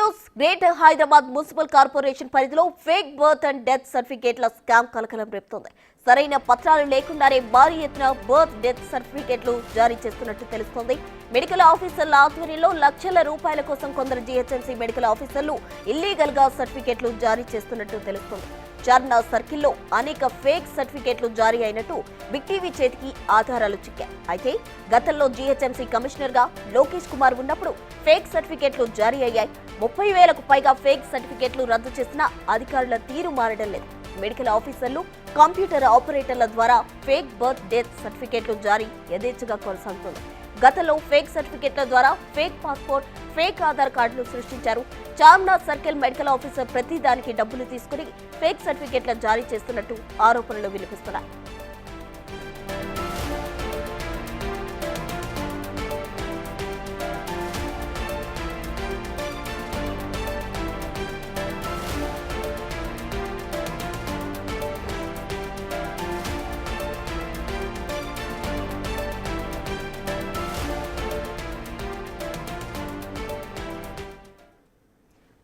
News. Greater Hyderabad municipal corporation పరిధిలో fake birth and death సర్టిఫికేట్ల scam కలకలం రేపుతోంది. సరైన పత్రాలు లేకుండానే భారీ ఎత్తున బర్త్ డెత్ సర్టిఫికేట్లు జారీ చేస్తున్నట్టు తెలుస్తోంది. మెడికల్ ఆఫీసర్ల ఆధ్వర్యంలో లక్షల రూపాయల కోసం కొందరు జీహెచ్ఎంసీ మెడికల్ ఆఫీసర్లు ఇల్లీగల్ గా సర్టిఫికేట్లు జారీ చేస్తున్నట్టు తెలుస్తోంది. చార్మినార్ సర్కిల్లో అనేక ఫేక్ సర్టిఫికేట్లు జారీ అయినట్టు బిగ్ టీవీ చేతికి ఆధారాలు చిక్కాయి. అయితే గతంలో జీహెచ్ఎంసీ కమిషనర్ గా లోకేష్ కుమార్ ఉన్నప్పుడు ఫేక్ సర్టిఫికేట్లు జారీ అయ్యాయి. 30,000కు పైగా ఫేక్ సర్టిఫికేట్లు రద్దు చేసినా అధికారుల తీరు మారడం లేదు. మెడికల్ ఆఫీసర్లు, కంప్యూటర్ ఆపరేటర్ల ద్వారా ఫేక్ బర్త్ డెత్ సర్టిఫికేట్లు జారీ యథేచ్ఛగా కొనసాగుతుంది. గతంలో ఫేక్ సర్టిఫికేట్ల ద్వారా ఫేక్ పాస్పోర్ట్, ఫేక్ ఆధార్ కార్డులు సృష్టించారు. చార్మినార్ సర్కిల్ మెడికల్ ఆఫీసర్ ప్రతి దానికి డబ్బులు తీసుకుని ఫేక్ సర్టిఫికేట్ల జారీ చేస్తున్నట్టు ఆరోపణలు వినిపిస్తున్నాయి.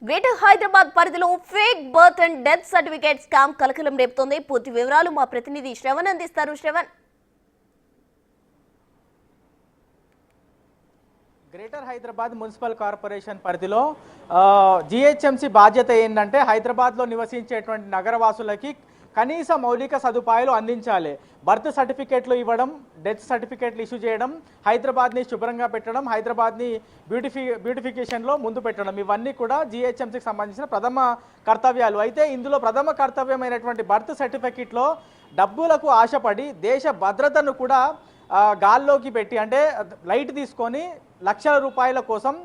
గ్రేటర్ హైదరాబాద్ పరిధిలో fake birth and death certificate scam కలకలం రేపుతోంది. పూర్తి వివరాలు మా ప్రతినిధి శ్రవణ్ అందిస్తారు. Shravan. Greater Hyderabad municipal corporation పరిధిలో జీహెచ్ఎంసీ బాధ్యత ఏంటంటే హైదరాబాద్లో నివసించేటువంటి నగరవాసులకి కనీస మౌలిక సదుపాయాలు అందించాలి. బర్త్ సర్టిఫికేట్లు ఇవ్వడం, డెత్ సర్టిఫికేట్లు ఇష్యూ చేయడం, హైదరాబాద్ని శుభ్రంగా పెట్టడం, హైదరాబాద్ని బ్యూటిఫికేషన్లో ముందు పెట్టడం, ఇవన్నీ కూడా జీహెచ్ఎంసీకి సంబంధించిన ప్రథమ కర్తవ్యాలు. అయితే ఇందులో ప్రథమ కర్తవ్యమైనటువంటి బర్త్ సర్టిఫికేట్లో డబ్బులకు ఆశపడి దేశ భద్రతను కూడా గాల్లోకి పెట్టి, అంటే లైట్ తీసుకొని లక్షల రూపాయల కోసం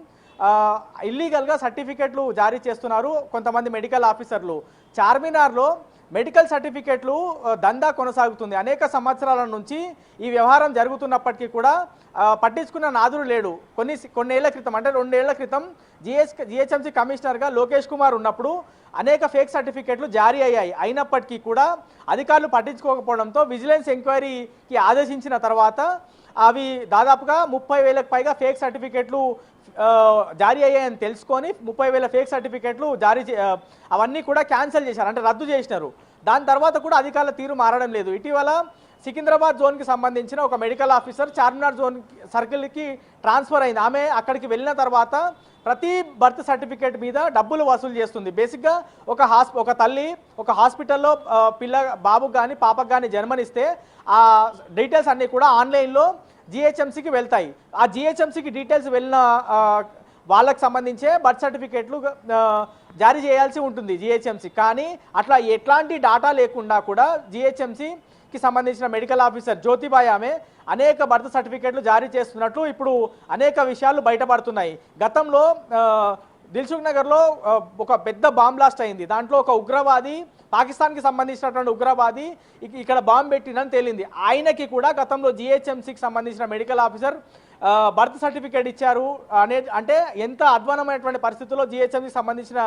ఇల్లీగల్గా సర్టిఫికేట్లు జారీ చేస్తున్నారు కొంతమంది మెడికల్ ఆఫీసర్లు. చార్మినార్లో మెడికల్ సర్టిఫికేట్లు దందా కొనసాగుతుంది. అనేక సంవత్సరాల నుంచి ఈ వ్యవహారం జరుగుతున్నప్పటికీ కూడా పట్టించుకున్న నాదుడు లేడు. కొన్నేళ్ల క్రితం, అంటే 2 ఏళ్ల క్రితం జీహెచ్ఎంసీ కమిషనర్గా లోకేష్ కుమార్ ఉన్నప్పుడు అనేక ఫేక్ సర్టిఫికేట్లు జారీ అయ్యాయి. అయినప్పటికీ కూడా అధికారులు పట్టించుకోకపోవడంతో విజిలెన్స్ ఎంక్వైరీకి ఆదేశించిన తర్వాత అవి దాదాపుగా 30,000కు పైగా ఫేక్ సర్టిఫికేట్లు జారీ అయ్యాయని తెలుసుకొని 30,000 ఫేక్ సర్టిఫికేట్లు అవన్నీ కూడా క్యాన్సిల్ చేశారు, అంటే రద్దు చేసినారు. దాని తర్వాత కూడా అధికారుల తీరు మారడం లేదు. ఇటీవల సికింద్రాబాద్ జోన్కి సంబంధించిన ఒక మెడికల్ ఆఫీసర్ చార్మినార్ జోన్ సర్కిల్కి ట్రాన్స్ఫర్ అయింది. ఆమె అక్కడికి వెళ్ళిన తర్వాత ప్రతి బర్త్ సర్టిఫికేట్ మీద డబ్బులు వసూలు చేస్తుంది. బేసిక్గా ఒక తల్లి ఒక హాస్పిటల్లో బాబుకు కానీ పాపకు కానీ జన్మనిస్తే ఆ డీటెయిల్స్ అన్నీ కూడా ఆన్లైన్లో జీహెచ్ఎంసీకి వెళ్తాయి. ఆ జీహెచ్ఎంసీకి డీటెయిల్స్ వెళ్ళిన వాళ్ళకి సంబంధించే బర్త్ సర్టిఫికేట్లు జారీ చేయాల్సి ఉంటుంది జీహెచ్ఎంసీ. కానీ అట్లా ఎట్లాంటి డాటా లేకుండా కూడా జీహెచ్ఎంసీకి సంబంధించిన మెడికల్ ఆఫీసర్ జ్యోతిబాయ్ ఆమె అనేక బర్త్ సర్టిఫికేట్లు జారీ చేస్తున్నట్లు ఇప్పుడు అనేక విషయాలు బయటపడుతున్నాయి. గతంలో దిల్సుఖ్ నగర్లో ఒక పెద్ద బాంబ్ బ్లాస్ట్ అయింది. దాంట్లో ఒక ఉగ్రవాది, పాకిస్తాన్కి సంబంధించినటువంటి ఉగ్రవాది ఇక్కడ బాంబు పెట్టిందని తేలింది. ఆయనకి కూడా గతంలో జీహెచ్ఎంసీకి సంబంధించిన మెడికల్ ఆఫీసర్ బర్త్ సర్టిఫికేట్ ఇచ్చారు అంటే ఎంత అధ్వానమైనటువంటి పరిస్థితుల్లో జీహెచ్ఎంసీకి సంబంధించిన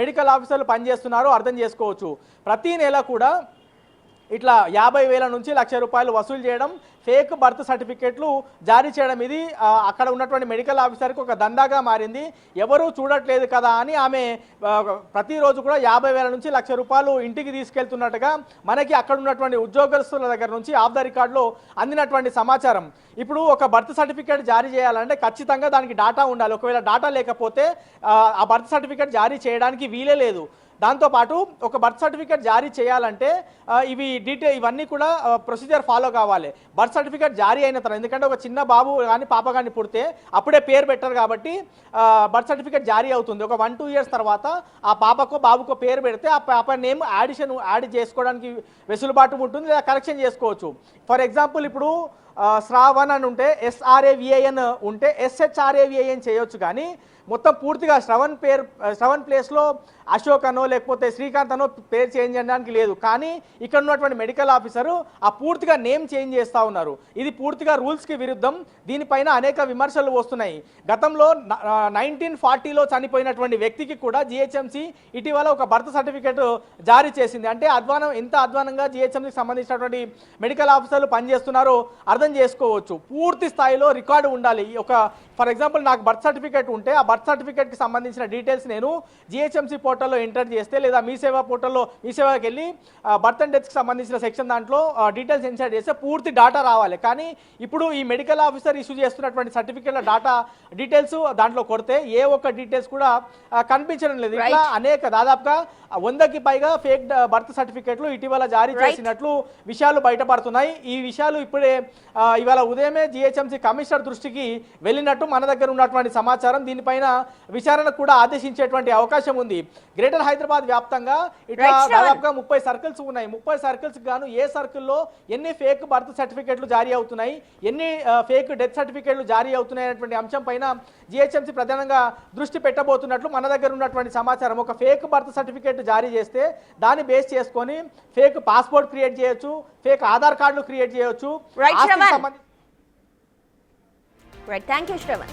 మెడికల్ ఆఫీసర్లు పనిచేస్తున్నారో అర్థం చేసుకోవచ్చు. ప్రతి నెల కూడా ఇట్లా 50,000 నుంచి ₹1,00,000 వసూలు చేయడం, ఫేక్ బర్త్ సర్టిఫికేట్లు జారీ చేయడం, ఇది అక్కడ ఉన్నటువంటి మెడికల్ ఆఫీసర్కి ఒక దందాగా మారింది. ఎవరూ చూడట్లేదు కదా అని ఆమె ప్రతిరోజు కూడా 50,000 నుంచి ₹1,00,000 ఇంటికి తీసుకెళ్తున్నట్టుగా మనకి అక్కడ ఉన్నటువంటి ఉద్యోగస్తుల దగ్గర నుంచి ఆఫ్ ద రికార్డులో అందినటువంటి సమాచారం. ఇప్పుడు ఒక బర్త్ సర్టిఫికేట్ జారీ చేయాలంటే ఖచ్చితంగా దానికి డాటా ఉండాలి. ఒకవేళ డాటా లేకపోతే ఆ బర్త్ సర్టిఫికేట్ జారీ చేయడానికి వీలే లేదు. దాంతోపాటు ఒక బర్త్ సర్టిఫికేట్ జారీ చేయాలంటే ఇవన్నీ కూడా ప్రొసీజర్ ఫాలో కావాలి. బర్త్ సర్టిఫికేట్ జారీ అయిన తర్వాత, ఎందుకంటే ఒక చిన్న బాబు కానీ పాప కానీ పుడితే అప్పుడే పేరు పెట్టరు కాబట్టి బర్త్ సర్టిఫికేట్ జారీ అవుతుంది. ఒక 1-2 ఇయర్స్ తర్వాత ఆ పాపకో బాబుకో పేరు పెడితే ఆ పాప నేమ్ యాడ్ చేసుకోవడానికి వెసులుబాటు ఉంటుంది, లేదా కరెక్షన్ చేసుకోవచ్చు. ఫర్ ఎగ్జాంపుల్ ఇప్పుడు శ్రావణ్ అని ఉంటే SRAVIN ఉంటే SHRAVIN చేయొచ్చు. కానీ మొత్తం పూర్తిగా శ్రవణ్ ప్లేస్లో అశోక్ అనో లేకపోతే శ్రీకాంత్ అనో పేరు చేంజ్ చేయడానికి లేదు. కానీ ఇక్కడ ఉన్నటువంటి మెడికల్ ఆఫీసరు ఆ పూర్తిగా నేమ్ చేంజ్ చేస్తూ ఉన్నారు. ఇది పూర్తిగా రూల్స్కి విరుద్ధం. దీనిపైన అనేక విమర్శలు వస్తున్నాయి. గతంలో 1940లో చనిపోయినటువంటి వ్యక్తికి కూడా జీహెచ్ఎంసీ ఇటీవల ఒక బర్త్ సర్టిఫికేట్ జారీ చేసింది. అంటే ఎంత అధ్వానంగా జీహెచ్ఎంసీకి సంబంధించినటువంటి మెడికల్ ఆఫీసర్లు పనిచేస్తున్నారో అర్థం చేసుకోవచ్చు. పూర్తి స్థాయిలో రికార్డు ఉండాలి. ఒక ఫర్ ఎగ్జాంపుల్ నాకు బర్త్ సర్టిఫికేట్ ఉంటే ఆ బర్త్ సర్టిఫికేట్కి సంబంధించిన డీటెయిల్స్ నేను జిహెచ్ఎంసీ పోర్టల్లో ఎంటర్ చేస్తే లేదా మీ సేవా పోర్టల్లో మీ సేవకి వెళ్ళి బర్త్ అండ్ డెత్కి సంబంధించిన సెక్షన్ దాంట్లో డీటెయిల్స్ ఇన్సర్ట్ చేస్తే పూర్తి డాటా రావాలి. కానీ ఇప్పుడు ఈ మెడికల్ ఆఫీసర్ ఇష్యూ చేస్తున్నటువంటి సర్టిఫికేట్ల డాటా డీటెయిల్స్ దాంట్లో కొడితే ఏ ఒక్క డీటెయిల్స్ కూడా కనిపించడం లేదు. ఇట్లా అనేక దాదాపుగా 100కి పైగా ఫేక్ బర్త్ సర్టిఫికేట్లు ఇటీవల జారీ చేసినట్లు విషయాలు బయటపడుతున్నాయి. ఈ విషయాలు ఇప్పుడే ఇవాళ ఉదయమే జిహెచ్ఎంసీ కమిషనర్ దృష్టికి వెళ్ళినట్టు మన దగ్గర ఉన్నటువంటి సమాచారం. దీనిపైన విచారణ కూడా ఆదేశించేటువంటి అవకాశం ఉంది. గ్రేటర్ హైదరాబాద్ వ్యాప్తంగా ఇట్లా దాదాపుగా 30 సర్కిల్స్ ఉన్నాయి. 30 సర్కిల్స్ గాను ఏ సర్కిల్లో ఎన్ని ఫేక్ బర్త్ సర్టిఫికేట్లు జారీ అవుతున్నాయి, ఎన్ని ఫేక్ డెత్ సర్టిఫికేట్లు జారీ అవుతున్నాయి అనేటువంటి అంశం పైన జిహెచ్ఎంసీ ప్రధానంగా దృష్టి పెట్టబోతున్నట్లు మన దగ్గర ఉన్నటువంటి సమాచారం. ఒక ఫేక్ బర్త్ సర్టిఫికేట్ జారీ చేస్తే దాన్ని బేస్ చేసుకొని ఫేక్ పాస్పోర్ట్ క్రియేట్ చేయొచ్చు, ఫేక్ ఆధార్ కార్డులు క్రియేట్ చేయొచ్చు. Thank you Shravan.